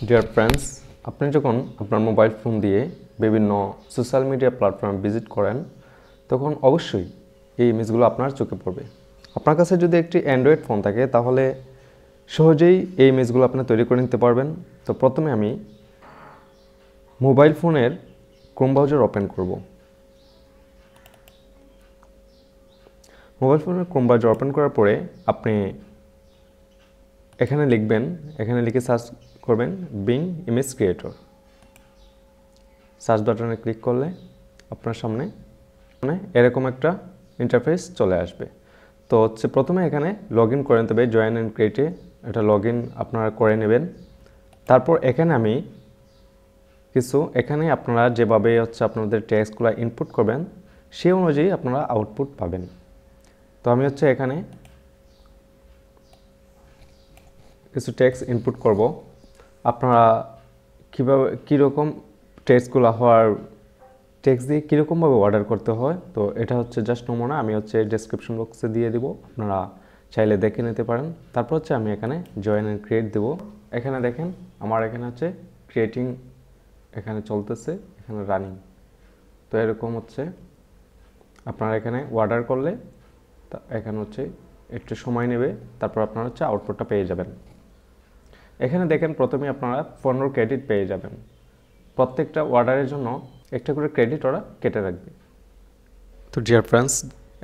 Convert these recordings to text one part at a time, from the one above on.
Dear friends, আপনি যখন আপনার মোবাইল ফোন দিয়ে বিভিন্ন সোশ্যাল মিডিয়া প্ল্যাটফর্ম ভিজিট করেন তখন অবশ্যই এই ইমেজগুলো আপনার চোখে পড়বে। আপনার কাছে যদি একটি অ্যান্ড্রয়েড ফোন থাকে তাহলে সহজেই এই ইমেজগুলো আপনি তৈরি করে নিতে পারবেন। তো প্রথমে আমি মোবাইল ফোনের ক্রোম ব্রাউজার ওপেন করব। মোবাইল ফোনের ক্রোম ব্রাউজার ওপেন করার পরে আপনি এখানে লিখবেন, এখানে লিখে সার্চ করবেন বিং ইমেজ ক্রিয়েটর। সার্চ বাটনে ক্লিক করলে আপনার সামনে এরকম একটা ইন্টারফেস চলে আসবে। তো প্রথমে এখানে লগ ইন করে নিতে হবে, জয়েন অ্যান্ড ক্রিয়েটে এটা লগ ইন আপনারা করে নেবেন। তারপর এখানে আমি এখানে আপনারা যেভাবে আপনাদের টেক্সটগুলো ইনপুট করবেন সেই অনুযায়ী আপনারা আউটপুট পাবেন। তো আমি এখানে কিছু টেক্সট ইনপুট করব। আপনারা কীভাবে কীরকম টেক্সটগুলো টেক্সট দিয়ে কীরকমভাবে অর্ডার করতে হয়, তো এটা জাস্ট নমুনা। আমি ডেসক্রিপশন বক্সে দিয়ে দিব, আপনারা চাইলে দেখে নিতে পারেন। তারপর আমি এখানে জয়েন অ্যান্ড ক্রিয়েট দেব। এখানে দেখেন আমার এখানে ক্রিয়েটিং এখানে চলতেছে, এখানে রানিং। তো এরকম আপনারা এখানে অর্ডার করলে এখানে একটু সময় নেবে, তারপর আপনারা আউটপুটটা পেয়ে যাবেন। এখানে দেখেন প্রথমে আপনারা 15 ক্রেডিট পেয়ে যাবেন। প্রত্যেকটা অর্ডারের জন্য একটা করে ক্রেডিট ওরা কেটে রাখবে। তো ডিয়ার ফ্রেন্ডস,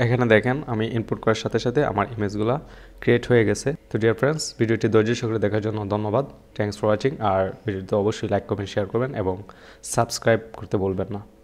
এখানে দেখেন আমি ইনপুট করার সাথে সাথে আমার ইমেজগুলো ক্রিয়েট হয়ে গেছে। তো ডিয়ার ফ্রেন্ডস, ভিডিওটি ধৈর্য সহকারে দেখার জন্য ধন্যবাদ। Thanks for watching. আর ভিডিওতে অবশ্যই লাইক, কমেন্ট, শেয়ার করবেন এবং সাবস্ক্রাইব করতে বলবেন না।